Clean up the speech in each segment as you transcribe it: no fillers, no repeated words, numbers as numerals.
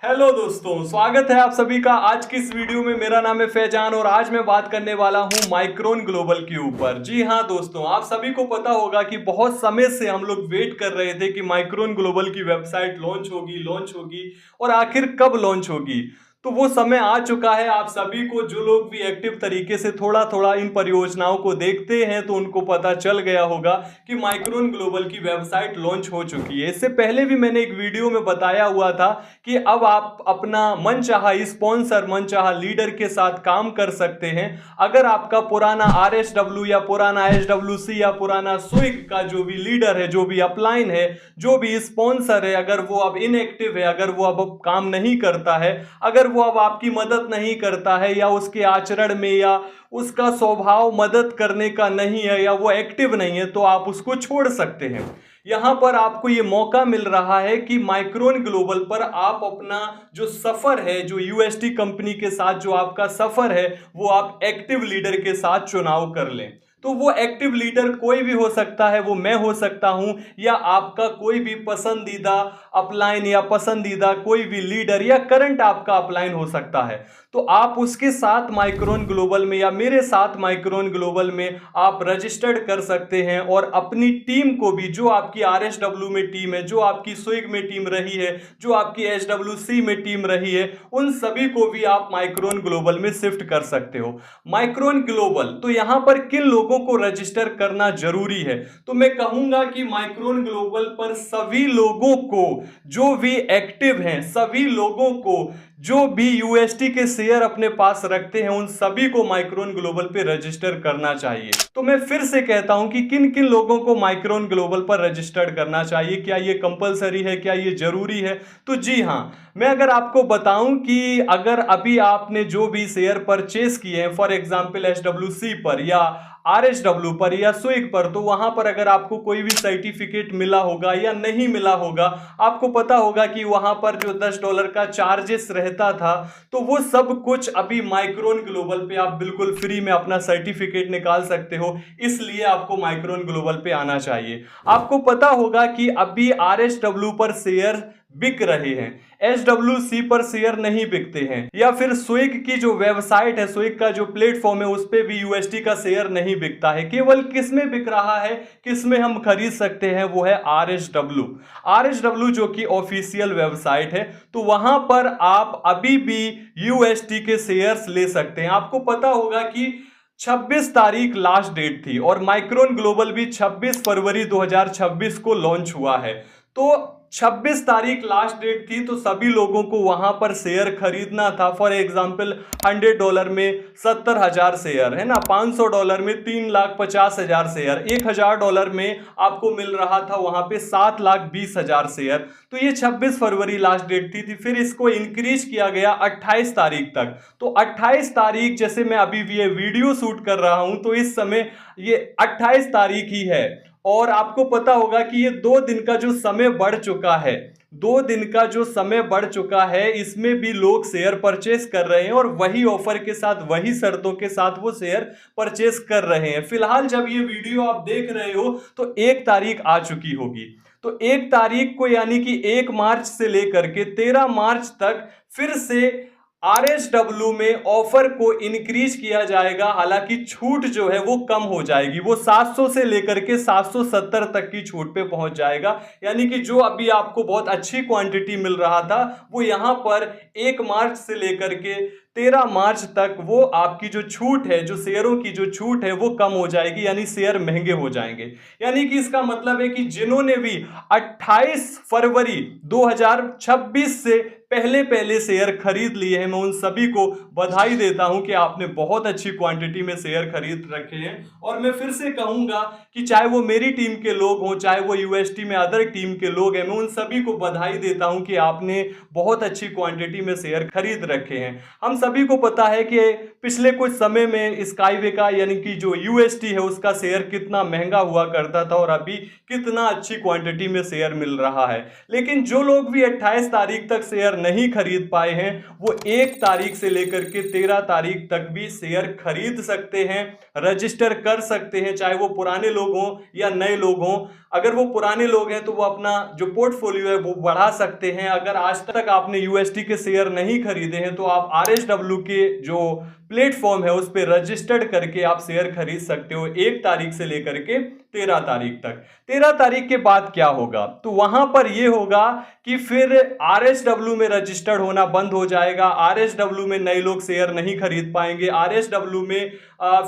Hello दोस्तों, स्वागत है आप सभी का आज की इस वीडियो में। मेरा नाम है फैजान और आज मैं बात करने वाला हूं माइक्रोन ग्लोबल के ऊपर। जी हां दोस्तों, आप सभी को पता होगा कि बहुत समय से हम लोग वेट कर रहे थे कि माइक्रोन ग्लोबल की वेबसाइट लॉन्च होगी और आखिर कब लॉन्च होगी। तो वो समय आ चुका है। आप सभी को, जो लोग भी एक्टिव तरीके से थोड़ा थोड़ा इन परियोजनाओं को देखते हैं, तो उनको पता चल गया होगा कि माइक्रोन ग्लोबल की वेबसाइट लॉन्च हो चुकी है। इससे पहले भी मैंने एक वीडियो में बताया हुआ था कि अब आप अपना मनचाहा स्पॉन्सर, मनचाहा लीडर के साथ काम कर सकते हैं। अगर आपका पुराना आरएसडब्ल्यू या पुराना एसडब्ल्यूसी या पुराना स्विग का जो भी लीडर है, जो भी अपलाइन है, जो भी स्पॉन्सर है, अगर वो अब इनएक्टिव है, अगर वो अब काम नहीं करता है, अगर वो अब आपकी मदद नहीं करता है, या उसके आचरण में या उसका स्वभाव मदद करने का नहीं है, या वो एक्टिव नहीं है, तो आप उसको छोड़ सकते हैं। यहां पर आपको ये मौका मिल रहा है कि माइक्रोन ग्लोबल पर आप अपना जो सफर है, जो यूएसटी कंपनी के साथ जो आपका सफर है, वो आप एक्टिव लीडर के साथ चुनाव कर लें। तो वो एक्टिव लीडर कोई भी हो सकता है, वो मैं हो सकता हूं, या आपका कोई भी पसंदीदा अपलाइन या पसंदीदा कोई भी लीडर या करंट आपका अपलाइन हो सकता है। तो आप उसके साथ माइक्रोन ग्लोबल में या मेरे साथ माइक्रोन ग्लोबल में आप रजिस्टर्ड कर सकते हैं और अपनी टीम को भी, जो आपकी आरएसडब्ल्यू में टीम है, जो आपकी स्विग में टीम रही है, जो आपकी एसडब्ल्यूसी में टीम रही है, उन सभी को भी आप माइक्रोन ग्लोबल में शिफ्ट कर सकते हो। माइक्रोन ग्लोबल, तो यहां पर किन लोगों को रजिस्टर करना जरूरी है? तो मैं कहूंगा कि माइक्रोन ग्लोबल पर सभी लोगों को, जो भी एक्टिव हैं, सभी लोगों को, जो भी यूएसटी के शेयर अपने पास रखते हैं, उन सभी को माइक्रोन ग्लोबल पे रजिस्टर करना चाहिए। तो मैं फिर से कहता हूं कि किन किन लोगों को माइक्रोन ग्लोबल पर रजिस्टर्ड करना चाहिए, क्या ये कंपलसरी है, क्या ये जरूरी है? तो जी हां, मैं अगर आपको बताऊं कि अगर अभी आपने जो भी शेयर परचेस किए हैं, फॉर एग्जांपल एसडब्ल्यूसी पर या आरएसडब्ल्यू पर या स्विग पर, तो वहां पर अगर आपको कोई भी सर्टिफिकेट मिला होगा या नहीं मिला होगा, आपको पता होगा कि वहां पर जो $10 का चार्जेस रहता था, तो वो सब कुछ अभी माइक्रोन ग्लोबल पे आप बिल्कुल फ्री में अपना सर्टिफिकेट निकाल सकते हो। इसलिए आपको माइक्रोन ग्लोबल पे आना चाहिए। आपको पता होगा कि अभी आरएसडब्ल्यू पर शेयर बिक रहे हैं, एसडब्ल्यूसी पर शेयर नहीं बिकते हैं, या फिर स्विग की जो वेबसाइट है, स्विग का जो प्लेटफॉर्म है, उस पे भी यूएसटी का शेयर नहीं बिकता है। केवल किस में बिक रहा है, किस में हम खरीद सकते हैं? वो है आरएसडब्ल्यू। आरएसडब्ल्यू जो कि ऑफिशियल वेबसाइट है, तो वहां पर आप अभी भी यूएसटी के शेयर्स ले सकते हैं। आपको पता होगा कि 26 तारीख लास्ट डेट थी और माइक्रोन ग्लोबल भी 26 फरवरी 2026 को लॉन्च हुआ है। तो 26 तारीख लास्ट डेट थी, तो सभी लोगों को वहां पर शेयर खरीदना था। फॉर एग्जांपल $100 में 70,000 शेयर है ना, $500 में 3,50,000 शेयर, $1,000 में आपको मिल रहा था वहां पे 7,20,000 शेयर। तो ये 26 फरवरी लास्ट डेट थी। फिर इसको इंक्रीज किया गया 28 तारीख तक। तो 28 तारीख, जैसे मैं अभी ये वीडियो शूट कर रहा हूं, तो इस समय ये 28 तारीख ही है। और आपको पता होगा कि ये 2 दिन का जो समय बढ़ चुका है, 2 दिन का जो समय बढ़ चुका है, इसमें भी लोग शेयर परचेस कर रहे हैं और वही ऑफर के साथ, वही शर्तों के साथ वो शेयर परचेस कर रहे हैं। फिलहाल जब ये वीडियो आप देख रहे हो, तो 1 तारीख आ चुकी होगी। तो 1 तारीख को, यानी कि 1 मार्च से लेकर के 13 मार्च तक फिर से आरएसडब्ल्यू में ऑफर को इंक्रीज किया जाएगा। हालांकि छूट जो है वो कम हो जाएगी, वो 700 से लेकर के 770 तक की छूट पे पहुंच जाएगा। यानी कि जो अभी आपको बहुत अच्छी क्वांटिटी मिल रहा था, वो यहां पर 1 मार्च से लेकर के 13 मार्च तक वो आपकी जो छूट है, जो शेयरों की जो छूट है, वो कम हो जाएगी, यानी शेयर महंगे हो जाएंगे। यानी कि इसका मतलब है कि जिन्होंने भी 28 फरवरी 2026 से पहले पहले शेयर खरीद लिए हैं, मैं उन सभी को बधाई देता हूं कि आपने बहुत अच्छी क्वांटिटी में शेयर खरीद रखे हैं। और मैं फिर से कहूंगा कि चाहे वो मेरी टीम के लोग हों, चाहे वो यूएसटी में अदर टीम के लोग हैं, मैं उन सभी को बधाई देता हूं कि आपने बहुत अच्छी क्वांटिटी में शेयर खरीद रखे हैं। हम सभी को पता है कि पिछले कुछ समय में स्काईवे का, यानी कि जो यूएसटी है, उसका शेयर कितना महंगा हुआ करता था और अभी कितना अच्छी क्वांटिटी में शेयर मिल रहा है। लेकिन जो लोग भी 28 तारीख तक शेयर नहीं खरीद पाए हैं, वो 1 तारीख से लेकर के 13 तारीख तक भी शेयर खरीद सकते हैं, रजिस्टर कर सकते हैं, चाहे वो पुराने लोग हों या नए लोग हों। अगर वो पुराने लोग हैं तो वो अपना जो पोर्टफोलियो है वो बढ़ा सकते हैं। अगर आज तक आपने यूएसटी के शेयर नहीं खरीदे हैं तो आप आरएसडब्ल्यू के जो प्लेटफॉर्म है उस पर रजिस्टर्ड करके आप शेयर खरीद सकते हो 1 तारीख से लेकर के 13 तारीख तक। 13 तारीख के बाद क्या होगा, तो वहां पर यह होगा कि फिर आरएसडब्ल्यू में रजिस्टर्ड होना बंद हो जाएगा। आरएसडब्ल्यू में नए लोग शेयर नहीं खरीद पाएंगे। आरएसडब्ल्यू में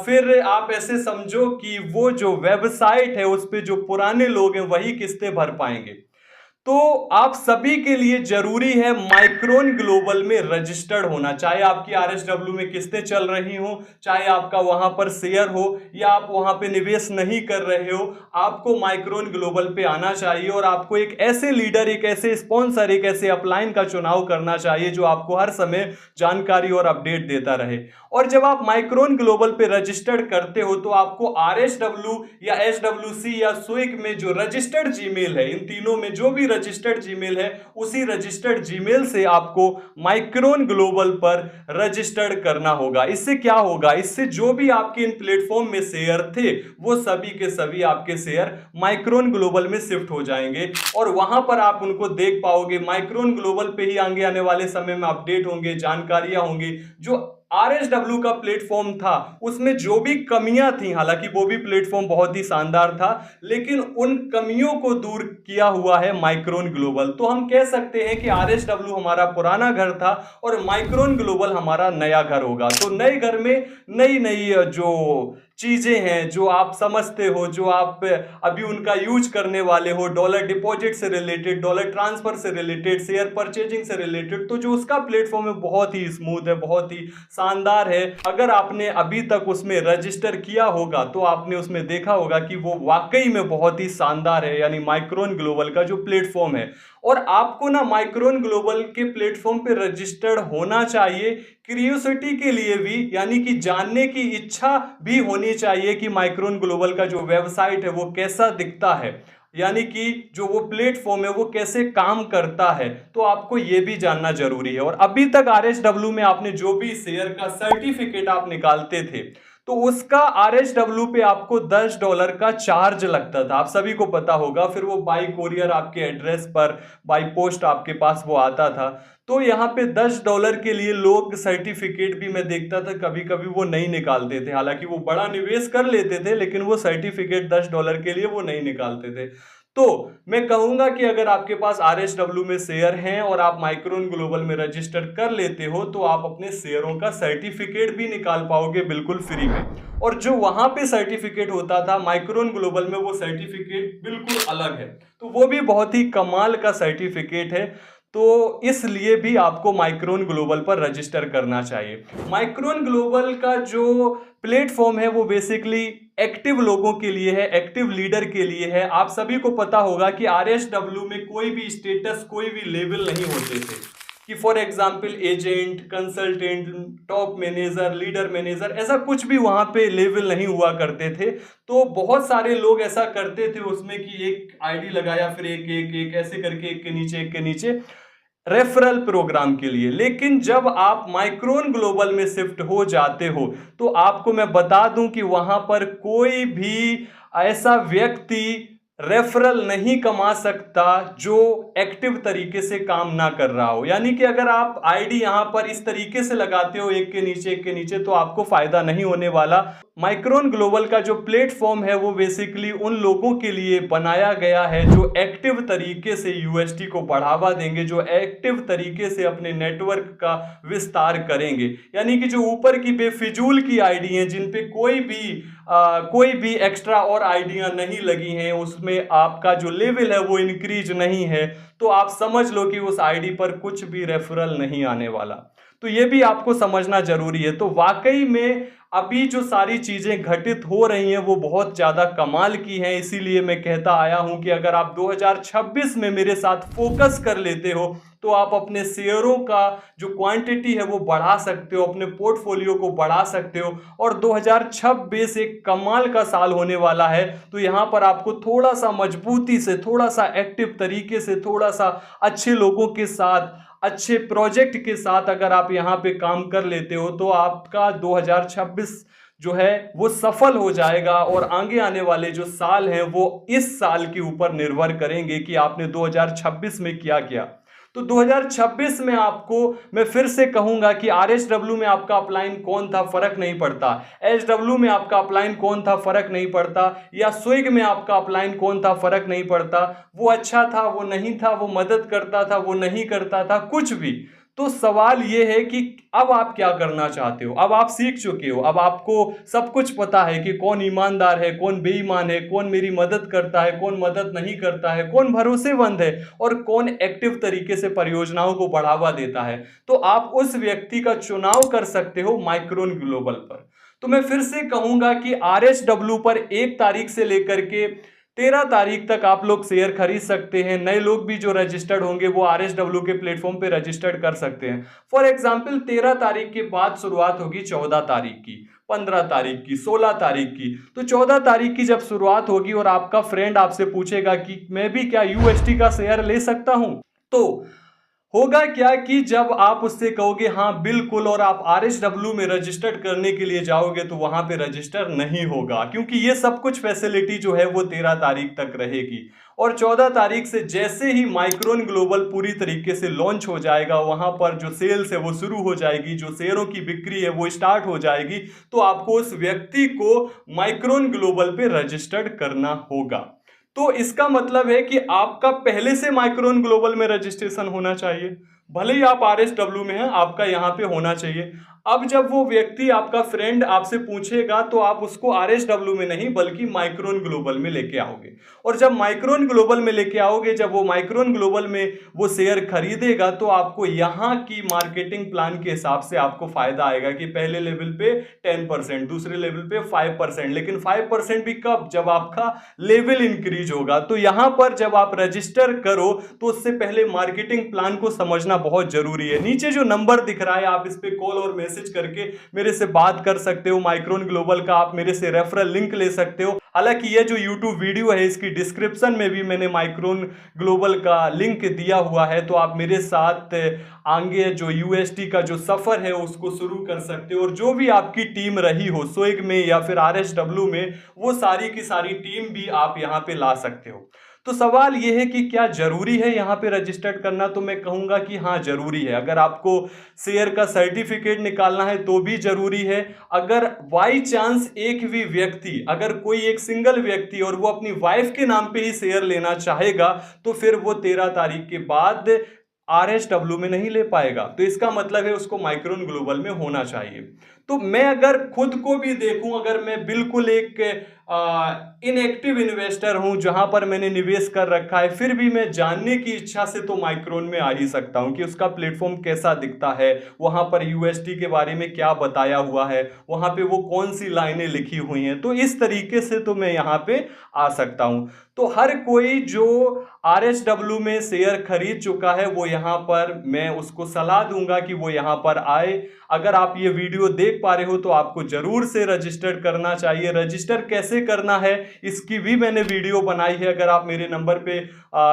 फिर आप ऐसे समझो कि वो जो वेबसाइट है उस पे जो पुराने लोग हैं वही किस्तें भर पाएंगे। तो आप सभी के लिए जरूरी है माइक्रोन ग्लोबल में रजिस्टर्ड होना, चाहे आपकी आरएसडब्ल्यू में किस्तें चल रही हो, चाहे आपका वहां पर शेयर हो या आप वहां पे निवेश नहीं कर रहे हो, आपको माइक्रोन ग्लोबल पे आना चाहिए और आपको एक ऐसे लीडर, एक ऐसे स्पॉन्सर, एक ऐसे अपलाइन का चुनाव करना चाहिए जो आपको हर समय जानकारी और अपडेट देता रहे। और जब आप माइक्रोन ग्लोबल पे रजिस्टर्ड करते हो तो आपको आरएसडब्ल्यू या एसडब्ल्यूसी या स्विग में जो रजिस्टर्ड जीमेल है, इन तीनों में जो भी रजिस्टर्ड जीमेल है उसी रजिस्टर्ड जीमेल से आपको माइक्रोन ग्लोबल पर रजिस्टर्ड करना होगा। इससे क्या होगा, इससे जो भी आपके इन प्लेटफॉर्म में शेयर थे वो सभी के सभी आपके शेयर माइक्रोन ग्लोबल में शिफ्ट हो जाएंगे और वहां पर आप उनको देख पाओगे। माइक्रोन ग्लोबल पे ही आने वाले समय में अपडेट होंगे, जानकारियां होंगी। जो आरएसडब्ल्यू का प्लेटफॉर्म था उसमें जो भी कमियां थी, हालांकि वो भी प्लेटफॉर्म बहुत ही शानदार था, लेकिन उन कमियों को दूर किया हुआ है माइक्रोन ग्लोबल। तो हम कह सकते हैं कि आरएसडब्ल्यू हमारा पुराना घर था और माइक्रोन ग्लोबल हमारा नया घर होगा। तो नए घर में नई नई जो चीजें हैं जो आप समझते हो, जो आप अभी उनका यूज करने वाले हो, डॉलर डिपॉजिट से रिलेटेड, डॉलर ट्रांसफर से रिलेटेड, शेयर परचेजिंग से रिलेटेड, तो जो उसका प्लेटफॉर्म है बहुत ही स्मूथ है, बहुत ही शानदार है। अगर आपने अभी तक उसमें रजिस्टर किया होगा तो आपने उसमें देखा होगा कि वो वाकई में बहुत ही शानदार है, यानी माइक्रोन ग्लोबल का जो प्लेटफॉर्म है। और आपको ना माइक्रोन ग्लोबल के प्लेटफॉर्म पे रजिस्टर्ड होना चाहिए क्यूरियोसिटी के लिए भी, यानी कि जानने की इच्छा भी होनी चाहिए कि माइक्रोन ग्लोबल का जो वेबसाइट है वो कैसा दिखता है, यानी कि जो वो प्लेटफॉर्म है वो कैसे काम करता है। तो आपको ये भी जानना जरूरी है। और अभी तक आरएसडब्ल्यू में आपने जो भी शेयर का सर्टिफिकेट आप निकालते थे तो उसका आरएसडब्ल्यू पे आपको $10 का चार्ज लगता था, आप सभी को पता होगा। फिर वो बाई कोरियर आपके एड्रेस पर, बाई पोस्ट आपके पास वो आता था। तो यहाँ पे $10 के लिए लोग सर्टिफिकेट भी, मैं देखता था कभी कभी वो नहीं निकालते थे, हालांकि वो बड़ा निवेश कर लेते थे लेकिन वो सर्टिफिकेट $10 के लिए वो नहीं निकालते थे। तो मैं कहूंगा कि अगर आपके पास आरएसडब्ल्यू में शेयर हैं और आप माइक्रोन ग्लोबल में रजिस्टर कर लेते हो तो आप अपने शेयरों का सर्टिफिकेट भी निकाल पाओगे बिल्कुल फ्री में। और जो वहां पे सर्टिफिकेट होता था माइक्रोन ग्लोबल में, वो सर्टिफिकेट बिल्कुल अलग है, तो वो भी बहुत ही कमाल का सर्टिफिकेट है। तो इसलिए भी आपको माइक्रोन ग्लोबल पर रजिस्टर करना चाहिए। माइक्रोन ग्लोबल का जो प्लेटफॉर्म है वो बेसिकली एक्टिव लोगों के लिए है, एक्टिव लीडर के लिए है। आप सभी को पता होगा कि आरएसडब्ल्यू में कोई भी स्टेटस, कोई भी लेवल नहीं होते थे कि for example agent, consultant, top manager, leader manager, ऐसा कुछ भी वहां पे लेवल नहीं हुआ करते थे। तो बहुत सारे लोग ऐसा करते थे उसमें कि एक आईडी लगाया, फिर एक एक एक ऐसे करके एक के नीचे एक के नीचे रेफरल प्रोग्राम के लिए। लेकिन जब आप माइक्रोन ग्लोबल में शिफ्ट हो जाते हो तो आपको मैं बता दूं कि वहां पर कोई भी ऐसा व्यक्ति रेफरल नहीं कमा सकता जो एक्टिव तरीके से काम ना कर रहा हो। यानी कि अगर आप आईडी यहां पर इस तरीके से लगाते हो एक के नीचे एक के नीचे तो आपको फायदा नहीं होने वाला। माइक्रोन ग्लोबल का जो प्लेटफॉर्म है वो बेसिकली उन लोगों के लिए बनाया गया है जो एक्टिव तरीके से यूएसटी को बढ़ावा देंगे, जो एक्टिव तरीके से अपने नेटवर्क का विस्तार करेंगे। यानी कि जो ऊपर की बेफिजूल की आईडी हैं, जिन पे कोई भी एक्स्ट्रा और आइडिया नहीं लगी हैं, उसमें आपका जो लेवल है वो इंक्रीज नहीं है, तो आप समझ लो कि उस आईडी पर कुछ भी रेफरल नहीं आने वाला। तो ये भी आपको समझना जरूरी है। तो वाकई में अभी जो सारी चीजें घटित हो रही हैं वो बहुत ज्यादा कमाल की हैं। इसीलिए मैं कहता आया हूं कि अगर आप 2026 में मेरे साथ फोकस कर लेते हो तो आप अपने शेयरों का जो क्वांटिटी है वो बढ़ा सकते हो, अपने पोर्टफोलियो को बढ़ा सकते हो। और 2026 एक कमाल का साल होने वाला है। तो यहां पर आपको थोड़ा सा मजबूती से, थोड़ा सा एक्टिव तरीके से, थोड़ा सा अच्छे लोगों के साथ, अच्छे प्रोजेक्ट के साथ अगर आप यहां पे काम कर लेते हो तो आपका 2026 जो है वो सफल हो जाएगा और आगे आने वाले जो साल हैं वो इस साल के ऊपर निर्भर करेंगे कि आपने 2026 में किया क्या। तो 2026 में आपको मैं फिर से कहूंगा कि आरएसडब्ल्यू में आपका अपलाइन कौन था फर्क नहीं पड़ता, एचडब्ल्यू में आपका अपलाइन कौन था फर्क नहीं पड़ता, या स्विग में आपका अपलाइन कौन था फर्क नहीं पड़ता, वो अच्छा था वो नहीं था, वो मदद करता था वो नहीं करता था, कुछ भी। तो सवाल ये है कि अब आप क्या करना चाहते हो। अब आप सीख चुके हो, अब आपको सब कुछ पता है कि कौन ईमानदार है, कौन बेईमान है, कौन मेरी मदद करता है, कौन मदद नहीं करता है, कौन भरोसेमंद है और कौन एक्टिव तरीके से परियोजनाओं को बढ़ावा देता है। तो आप उस व्यक्ति का चुनाव कर सकते हो माइक्रोन ग्लोबल पर। तो मैं फिर से कहूंगा कि आरएसडब्ल्यू पर 1 तारीख से लेकर के 13 तारीख तक आप लोग शेयर खरीद सकते हैं। नए लोग भी जो रजिस्टर्ड होंगे वो आरएसडब्ल्यू के प्लेटफॉर्म पे रजिस्टर्ड कर सकते हैं। फॉर एग्जांपल 13 तारीख के बाद शुरुआत होगी 14 तारीख की, 15 तारीख की, 16 तारीख की। तो 14 तारीख की जब शुरुआत होगी और आपका फ्रेंड आपसे पूछेगा कि मैं भी क्या यूएसटी का शेयर ले सकता हूं, तो होगा क्या कि जब आप उससे कहोगे हाँ बिल्कुल और आप आरएसडब्ल्यू में रजिस्टर्ड करने के लिए जाओगे तो वहां पे रजिस्टर नहीं होगा, क्योंकि ये सब कुछ फैसिलिटी जो है वो 13 तारीख तक रहेगी। और 14 तारीख से जैसे ही माइक्रोन ग्लोबल पूरी तरीके से लॉन्च हो जाएगा, वहां पर जो सेल्स है वो शुरू हो जाएगी, जो शेयरों की बिक्री है वो स्टार्ट हो जाएगी, तो आपको उस व्यक्ति को माइक्रोन ग्लोबल पे रजिस्टर्ड करना होगा। तो इसका मतलब है कि आपका पहले से माइक्रोन ग्लोबल में रजिस्ट्रेशन होना चाहिए, भले ही आप आरएसडब्ल्यू में हैं, आपका यहां पे होना चाहिए। अब जब वो व्यक्ति आपका फ्रेंड आपसे पूछेगा तो आप उसको आरएसडब्ल्यू में नहीं बल्कि माइक्रोन ग्लोबल में लेके आओगे। और जब माइक्रोन ग्लोबल में लेके आओगे, जब वो माइक्रोन ग्लोबल में वो शेयर खरीदेगा, तो आपको यहाँ की मार्केटिंग प्लान के हिसाब से आपको फायदा आएगा कि पहले लेवल पे 10%, दूसरे लेवल पे 5%, लेकिन 5% भी कब, जब आपका लेवल इंक्रीज होगा। तो यहां पर जब आप रजिस्टर करो तो उससे पहले मार्केटिंग प्लान को समझना बहुत जरूरी है। नीचे जो नंबर दिख रहा है आप इस पे कॉल और मैसेज करके मेरे से बात कर सकते हो। माइक्रोन ग्लोबल का आप मेरे से रेफरल लिंक ले सकते हो। हालांकि ये जो YouTube वीडियो है इसकी डिस्क्रिप्शन में भी मैंने माइक्रोन ग्लोबल का लिंक दिया हुआ है, तो आप मेरे साथ आगे जो यूएसटी का जो सफर है उसको शुरू कर सकते हो। और जो भी आपकी टीम रही हो स्विग में या फिर आरएसडब्ल्यू में, वो सारी की सारी टीम भी आप यहां पे ला सकते हो। तो सवाल यह है कि क्या जरूरी है यहां पे रजिस्टर्ड करना, तो मैं कहूंगा कि हाँ जरूरी है। अगर आपको शेयर का सर्टिफिकेट निकालना है तो भी जरूरी है। अगर बाई चांस एक भी व्यक्ति, अगर कोई एक सिंगल व्यक्ति और वो अपनी वाइफ के नाम पे ही शेयर लेना चाहेगा, तो फिर वो 13 तारीख के बाद आरएसडब्ल्यू में नहीं ले पाएगा। तो इसका मतलब है उसको माइक्रोन ग्लोबल में होना चाहिए। तो मैं अगर खुद को भी देखूं, अगर मैं बिल्कुल एक इनएक्टिव इन्वेस्टर हूं जहां पर मैंने निवेश कर रखा है, फिर भी मैं जानने की इच्छा से तो माइक्रोन में आ ही सकता हूं कि उसका प्लेटफॉर्म कैसा दिखता है, वहां पर यूएसटी के बारे में क्या बताया हुआ है, वहां पे वो कौन सी लाइनें लिखी हुई हैं। तो इस तरीके से तो मैं यहां पे आ सकता हूं। तो हर कोई जो आरएसडब्ल्यू में शेयर खरीद चुका है वो यहां पर, मैं उसको सलाह दूंगा कि वो यहां पर आए। अगर आप ये वीडियो देख पा रहे हो तो आपको जरूर से रजिस्टर करना चाहिए। रजिस्टर कैसे करना है इसकी भी मैंने वीडियो बनाई है। अगर आप मेरे नंबर पे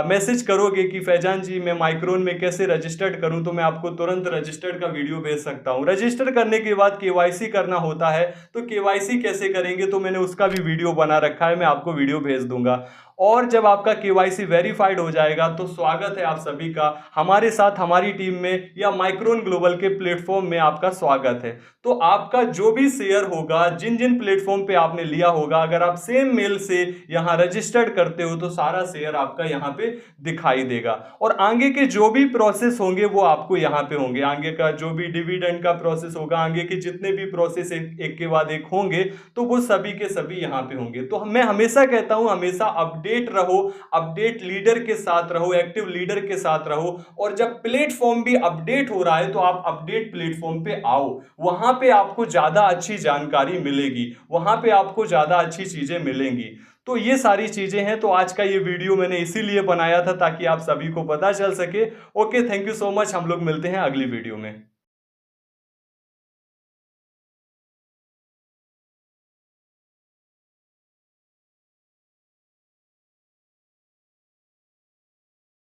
मैसेज करोगे कि फैजान जी मैं माइक्रोन में कैसे रजिस्टर्ड करूं, तो मैं आपको तुरंत रजिस्टर्ड का वीडियो भेज सकता हूं। रजिस्टर करने के बाद केवाईसी करना होता है, तो केवाईसी कैसे करेंगे तो मैंने उसका भी वीडियो बना रखा है, मैं आपको वीडियो भेज दूंगा। और जब आपका केवाईसी वेरीफाइड हो जाएगा तो स्वागत है आप सभी का हमारे साथ, हमारी टीम में या माइक्रोन ग्लोबल के प्लेटफॉर्म में आपका स्वागत है। तो आपका जो भी शेयर होगा, जिन जिन प्लेटफॉर्म पे आपने लिया होगा, अगर आप सेम मेल से यहां रजिस्टर्ड करते हो तो सारा शेयर आपका यहां पे दिखाई देगा। और आगे के जो भी प्रोसेस होंगे वो आपको यहां पे होंगे। आगे का जो भी डिविडेंड का प्रोसेस होगा, आगे के जितने भी प्रोसेस एक के बाद एक होंगे, तो वो सभी के सभी यहां पे होंगे। तो मैं हमेशा कहता हूं हमेशा अपडेट रहो, अपडेट लीडर के साथ रहो, एक्टिव लीडर के साथ रहो। और जब प्लेटफॉर्म भी अपडेट हो रहा है तो आप अपडेट प्लेटफॉर्म पे आओ, वहां पे आपको ज्यादा अच्छी जानकारी मिलेगी, वहां पे आपको ज्यादा अच्छी चीजें मिलेंगी। तो ये सारी चीजें हैं। तो आज का ये वीडियो मैंने इसीलिए बनाया था ताकि आप सभी को पता चल सके। Okay, thank you so much. हम लोग मिलते हैं अगली वीडियो में।